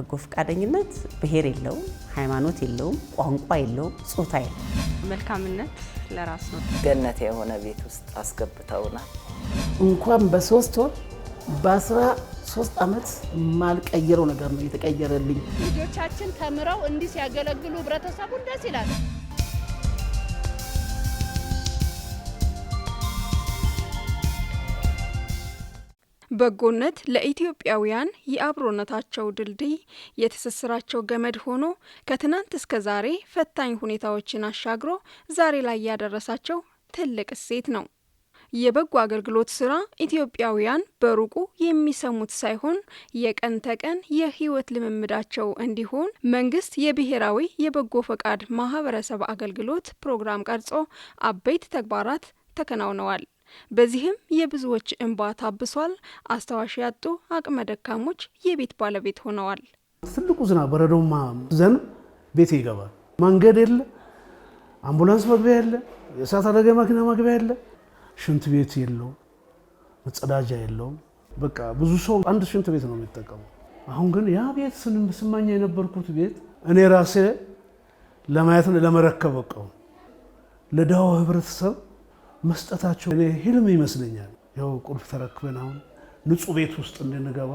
በጎ ፈቃደኝነት ብሔር የለውም፣ ሃይማኖት የለውም፣ ቋንቋ የለውም፣ ጾታ የለውም። መልካምነት ለራስ ነው። ገነት የሆነ ቤት ውስጥ አስገብተውናል። እንኳን በ3 ወር በ13 ዓመት ማልቀየረው ነገር ነው የተቀየረልኝ። ልጆቻችን ተምረው እንዲህ ሲያገለግሉ ህብረተሰቡን ደስ ይላል። በጎነት ለኢትዮጵያውያን የአብሮነታቸው ድልድይ የትስስራቸው ገመድ ሆኖ ከትናንት እስከ ዛሬ ፈታኝ ሁኔታዎችን አሻግሮ ዛሬ ላይ ያደረሳቸው ትልቅ እሴት ነው። የበጎ አገልግሎት ስራ ኢትዮጵያውያን በሩቁ የሚሰሙት ሳይሆን የቀን ተቀን የህይወት ልምምዳቸው እንዲሆን መንግስት የብሔራዊ የበጎ ፈቃድ ማህበረሰብ አገልግሎት ፕሮግራም ቀርጾ አበይት ተግባራት ተከናውነዋል። በዚህም የብዙዎች እንባ ታብሷል። አስተዋሽ ያጡ አቅመ ደካሞች የቤት ባለቤት ሆነዋል። ትልቁ ዝናብ በረዶማ ዘንብ ቤት ይገባል። መንገድ የለ፣ አምቡላንስ መግቢያ የለ፣ የእሳት አደጋ መኪና መግቢያ የለ፣ ሽንት ቤት የለው፣ መጸዳጃ የለውም። በቃ ብዙ ሰው አንድ ሽንት ቤት ነው የሚጠቀመው። አሁን ግን ያ ቤት ስማኛ የነበርኩት ቤት እኔ ራሴ ለማየት ለመረከብ በቃው ለዳው ህብረተሰብ መስጠታቸው እኔ ህልም ይመስለኛል። ያው ቁልፍ ተረክበን አሁን ንጹህ ቤት ውስጥ እንድንገባ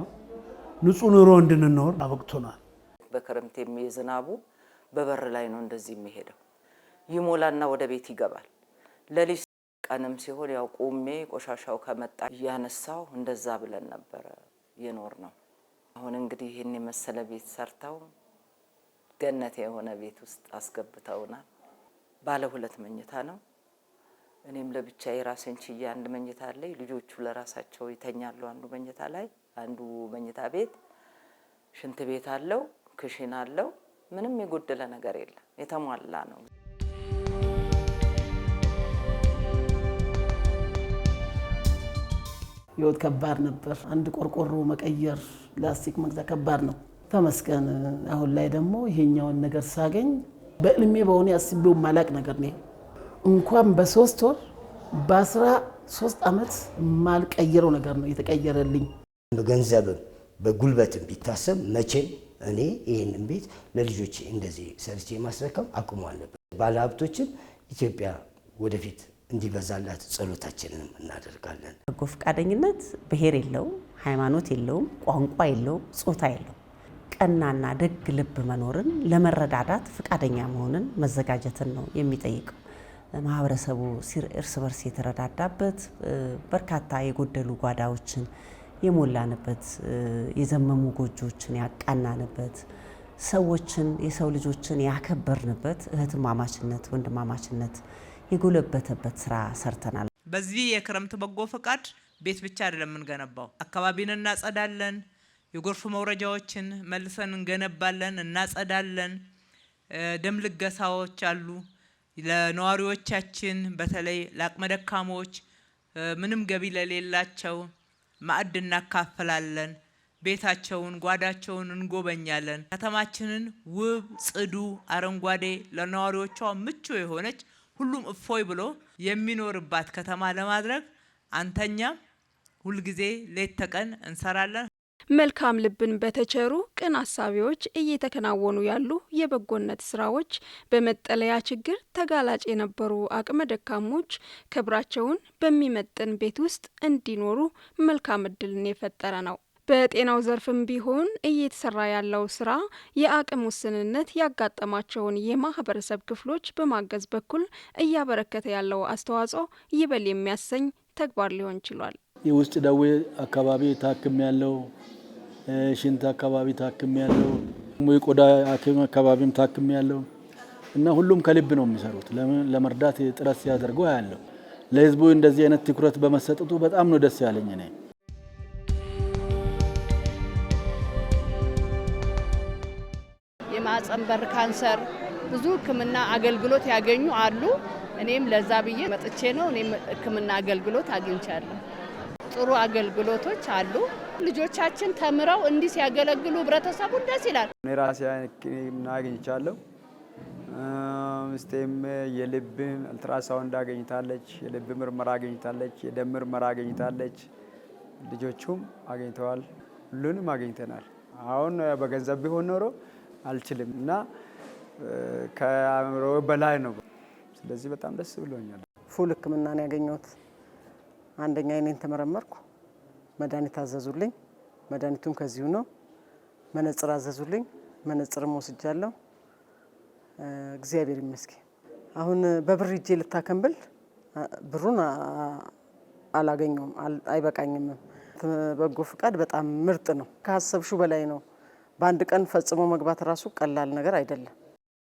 ንጹህ ኑሮ እንድንኖር አበቅቶናል። በክረምት የሚዝናቡ በበር ላይ ነው እንደዚህ የሚሄደው ይሞላና ወደ ቤት ይገባል። ለሊት ቀንም ሲሆን ያው ቆሜ ቆሻሻው ከመጣ ያነሳው እንደዛ ብለን ነበር የኖር ነው። አሁን እንግዲህ ይሄን የመሰለ ቤት ሰርተው ገነት የሆነ ቤት ውስጥ አስገብተውናል። ባለ 2 መኝታ ነው። እኔም ለብቻዬ ራሴን ችዬ አንድ መኝታ አለኝ። ልጆቹ ለራሳቸው ይተኛሉ አንዱ መኝታ ላይ። አንዱ መኝታ ቤት ሽንት ቤት አለው፣ ክሽን አለው። ምንም የጎደለ ነገር የለም፣ የተሟላ ነው። ህይወት ከባድ ነበር። አንድ ቆርቆሮ መቀየር፣ ላስቲክ መግዛት ከባድ ነው። ተመስገን አሁን ላይ ደግሞ ይሄኛውን ነገር ሳገኝ በእልሜ በሆነ ያስቤው ማላቅ ነገር ነው። እንኳን በ3 ወር በ13 ዓመት ማልቀየረው ነገር ነው የተቀየረልኝ። በገንዘብም በጉልበትም ቢታሰብ መቼም እኔ ይሄንን ቤት ለልጆቼ እንደዚህ ሰርቼ ማስረከብ አቅሙ አለበት። ባለሀብቶችን ኢትዮጵያ ወደፊት እንዲበዛላት ጸሎታችንንም እናደርጋለን። በጎ ፈቃደኝነት ብሔር የለውም፣ ሃይማኖት የለውም፣ ቋንቋ የለውም፣ ጾታ የለውም። ቀናና ደግ ልብ መኖርን፣ ለመረዳዳት ፈቃደኛ መሆንን፣ መዘጋጀትን ነው የሚጠይቀው። ማህበረሰቡ እርስ በርስ የተረዳዳበት በርካታ የጎደሉ ጓዳዎችን የሞላንበት፣ የዘመሙ ጎጆችን ያቃናንበት፣ ሰዎችን የሰው ልጆችን ያከበርንበት፣ እህትማማችነት ወንድማማችነት የጎለበተበት ስራ ሰርተናል። በዚህ የክረምት በጎ ፈቃድ ቤት ብቻ አይደለም እንገነባው፣ አካባቢን እናጸዳለን፣ የጎርፍ መውረጃዎችን መልሰን እንገነባለን፣ እናጸዳለን። ደም ልገሳዎች አሉ። ለነዋሪዎቻችን በተለይ ለአቅመ ደካሞች ምንም ገቢ ለሌላቸው ማዕድ እናካፈላለን። ቤታቸውን ጓዳቸውን እንጎበኛለን። ከተማችንን ውብ፣ ጽዱ፣ አረንጓዴ ለነዋሪዎቿ ምቹ የሆነች ሁሉም እፎይ ብሎ የሚኖርባት ከተማ ለማድረግ አንተኛም ሁልጊዜ ሌት ተቀን እንሰራለን። መልካም ልብን በተቸሩ ቅን አሳቢዎች እየተከናወኑ ያሉ የበጎነት ስራዎች በመጠለያ ችግር ተጋላጭ የነበሩ አቅመ ደካሞች ክብራቸውን በሚመጥን ቤት ውስጥ እንዲኖሩ መልካም እድልን የፈጠረ ነው። በጤናው ዘርፍም ቢሆን እየተሰራ ያለው ስራ የአቅም ውስንነት ያጋጠማቸውን የማህበረሰብ ክፍሎች በማገዝ በኩል እያበረከተ ያለው አስተዋጽኦ ይበል የሚያሰኝ ተግባር ሊሆን ችሏል። የውስጥ ደዌ አካባቢ ታክም ያለው፣ ሽንት አካባቢ ታክም ያለው፣ የቆዳ ሐኪም አካባቢም ታክም ያለው እና ሁሉም ከልብ ነው የሚሰሩት። ለመርዳት ጥረት ሲያደርጉ ያለው ለህዝቡ እንደዚህ አይነት ትኩረት በመሰጠቱ በጣም ነው ደስ ያለኝ። እኔ የማህጸን በር ካንሰር ብዙ ህክምና አገልግሎት ያገኙ አሉ። እኔም ለዛ ብዬ መጥቼ ነው እኔም ህክምና አገልግሎት አግኝቻለሁ። ጥሩ አገልግሎቶች አሉ። ልጆቻችን ተምረው እንዲህ ሲያገለግሉ ህብረተሰቡን ደስ ይላል። እኔ ራሴ ህክምና አግኝቻለሁ። ምስቴም የልብ አልትራሳውንድ አገኝታለች፣ የልብ ምርመራ አገኝታለች፣ የደም ምርመራ አገኝታለች። ልጆቹም አገኝተዋል። ሁሉንም አገኝተናል። አሁን በገንዘብ ቢሆን ኖሮ አልችልም እና ከአእምሮ በላይ ነው። ስለዚህ በጣም ደስ ብሎኛል። ፉል ሕክምናን ያገኘሁት አንደኛ እኔን ተመረመርኩ፣ መድኃኒት አዘዙልኝ፣ መድኃኒቱም ከዚሁ ነው። መነጽር አዘዙልኝ፣ መነጽርም ወስጃለሁ። እግዚአብሔር ይመስገን። አሁን በብር ሂጄ ልታከም ብል ብሩን አላገኘውም፣ አይበቃኝም። በጎ ፍቃድ በጣም ምርጥ ነው። ካሰብሽው በላይ ነው። በአንድ ቀን ፈጽሞ መግባት ራሱ ቀላል ነገር አይደለም።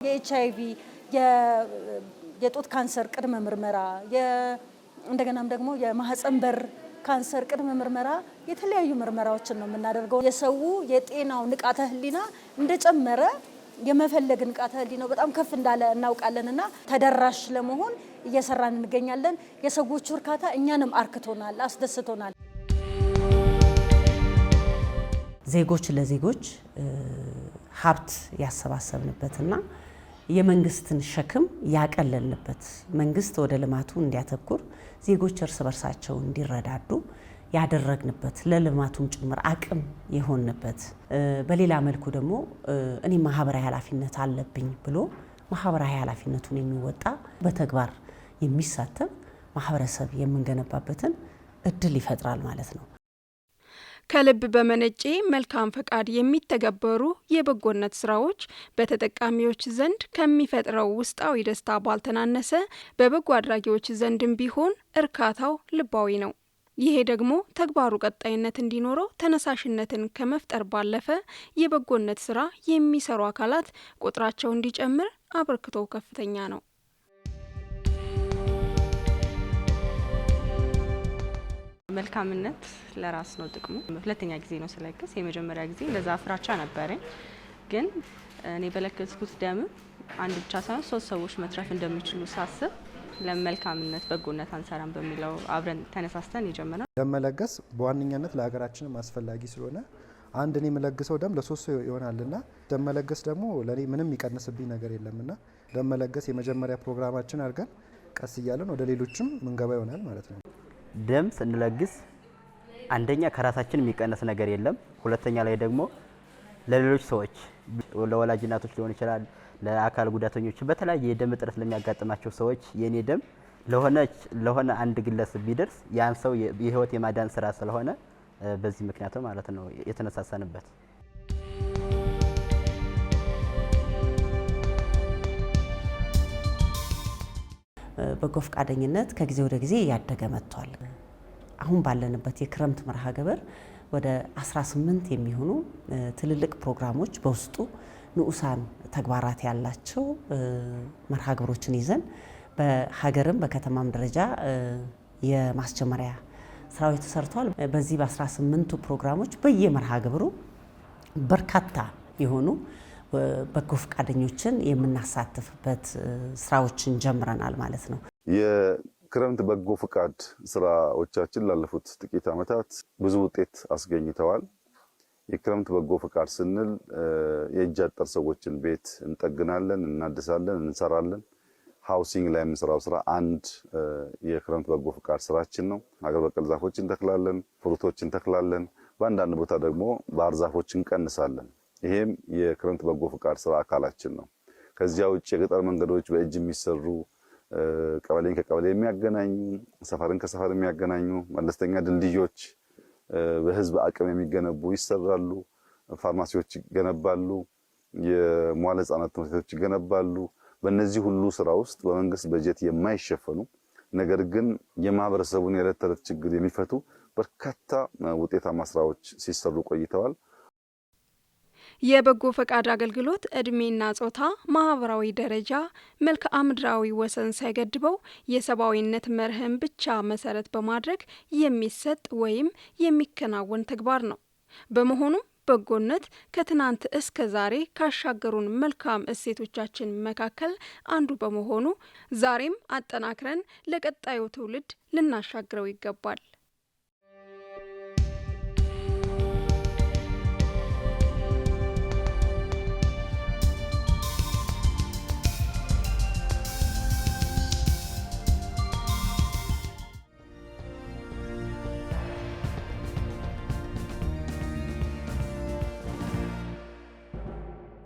የኤችአይቪ የጡት ካንሰር ቅድመ ምርመራ እንደገናም ደግሞ የማህፀን በር ካንሰር ቅድመ ምርመራ የተለያዩ ምርመራዎችን ነው የምናደርገው። የሰው የጤናው ንቃተ ህሊና እንደጨመረ የመፈለግ ንቃተ ህሊናው በጣም ከፍ እንዳለ እናውቃለንና ተደራሽ ለመሆን እየሰራን እንገኛለን። የሰዎቹ እርካታ እኛንም አርክቶናል፣ አስደስቶናል። ዜጎች ለዜጎች ሀብት ያሰባሰብንበትና የመንግስትን ሸክም ያቀለልንበት፣ መንግስት ወደ ልማቱ እንዲያተኩር ዜጎች እርስ በርሳቸው እንዲረዳዱ ያደረግንበት፣ ለልማቱም ጭምር አቅም የሆንበት፣ በሌላ መልኩ ደግሞ እኔ ማህበራዊ ኃላፊነት አለብኝ ብሎ ማህበራዊ ኃላፊነቱን የሚወጣ በተግባር የሚሳተፍ ማህበረሰብ የምንገነባበትን እድል ይፈጥራል ማለት ነው። ከልብ በመነጨ መልካም ፈቃድ የሚተገበሩ የበጎነት ስራዎች በተጠቃሚዎች ዘንድ ከሚፈጥረው ውስጣዊ ደስታ ባልተናነሰ በበጎ አድራጊዎች ዘንድም ቢሆን እርካታው ልባዊ ነው። ይሄ ደግሞ ተግባሩ ቀጣይነት እንዲኖረው ተነሳሽነትን ከመፍጠር ባለፈ የበጎነት ስራ የሚሰሩ አካላት ቁጥራቸው እንዲጨምር አበርክቶ ከፍተኛ ነው። መልካምነት ለራስ ነው ጥቅሙ። ሁለተኛ ጊዜ ነው ስለገስ፣ የመጀመሪያ ጊዜ እንደዛ ፍራቻ ነበረኝ። ግን እኔ በለገስኩት ደም አንድ ብቻ ሳይሆን 3 ሰዎች መትረፍ እንደሚችሉ ሳስብ ለመልካምነት በጎነት አንሰራም በሚለው አብረን ተነሳስተን የጀመረው ደም መለገስ በዋነኛነት ለሀገራችን አስፈላጊ ስለሆነ አንድ እኔ የምለግሰው ደም ለ3 ሰው ይሆናልና ደም መለገስ ደግሞ ለኔ ምንም የሚቀንስብኝ ነገር የለምና ደም መለገስ የመጀመሪያ ፕሮግራማችን አድርገን ቀስ እያለን ወደ ሌሎችም ምንገባ ይሆናል ማለት ነው። ደም ስንለግስ አንደኛ ከራሳችን የሚቀነስ ነገር የለም። ሁለተኛ ላይ ደግሞ ለሌሎች ሰዎች ለወላጅ እናቶች ሊሆን ይችላል፣ ለአካል ጉዳተኞች፣ በተለያየ የደም እጥረት ለሚያጋጥማቸው ሰዎች የኔ ደም ለሆነ አንድ ግለሰብ ቢደርስ ያን ሰው የህይወት የማዳን ስራ ስለሆነ በዚህ ምክንያት ማለት ነው የተነሳሳንበት። በጎ ፈቃደኝነት ከጊዜ ወደ ጊዜ እያደገ መጥቷል። አሁን ባለንበት የክረምት መርሃ ግብር ወደ 18 የሚሆኑ ትልልቅ ፕሮግራሞች በውስጡ ንዑሳን ተግባራት ያላቸው መርሃ ግብሮችን ይዘን በሀገርም በከተማም ደረጃ የማስጀመሪያ ስራዎች ተሰርተዋል። በዚህ በ18ቱ ፕሮግራሞች በየመርሃ ግብሩ በርካታ የሆኑ በጎ ፈቃደኞችን የምናሳትፍበት ስራዎችን ጀምረናል ማለት ነው። የክረምት በጎ ፈቃድ ስራዎቻችን ላለፉት ጥቂት ዓመታት ብዙ ውጤት አስገኝተዋል። የክረምት በጎ ፈቃድ ስንል የእጅ አጠር ሰዎችን ቤት እንጠግናለን፣ እናድሳለን፣ እንሰራለን። ሃውሲንግ ላይ የምንሰራው ስራ አንድ የክረምት በጎ ፈቃድ ስራችን ነው። ሀገር በቀል ዛፎችን እንተክላለን፣ ፍሩቶችን እንተክላለን። በአንዳንድ ቦታ ደግሞ ባህር ዛፎችን እንቀንሳለን። ይሄም የክረምት በጎ ፈቃድ ስራ አካላችን ነው። ከዚያ ውጭ የገጠር መንገዶች በእጅ የሚሰሩ ቀበሌን ከቀበሌ የሚያገናኙ፣ ሰፈርን ከሰፈር የሚያገናኙ መለስተኛ ድልድዮች በህዝብ አቅም የሚገነቡ ይሰራሉ። ፋርማሲዎች ይገነባሉ። የመዋለ ህጻናት ትምህርት ቤቶች ይገነባሉ። በእነዚህ ሁሉ ስራ ውስጥ በመንግስት በጀት የማይሸፈኑ ነገር ግን የማህበረሰቡን የዕለት ተዕለት ችግር የሚፈቱ በርካታ ውጤታማ ስራዎች ሲሰሩ ቆይተዋል። የበጎ ፈቃድ አገልግሎት እድሜና ጾታ፣ ማህበራዊ ደረጃ፣ መልክዓ ምድራዊ ወሰን ሳይገድበው የሰብአዊነት መርህን ብቻ መሰረት በማድረግ የሚሰጥ ወይም የሚከናወን ተግባር ነው። በመሆኑም በጎነት ከትናንት እስከ ዛሬ ካሻገሩን መልካም እሴቶቻችን መካከል አንዱ በመሆኑ ዛሬም አጠናክረን ለቀጣዩ ትውልድ ልናሻግረው ይገባል።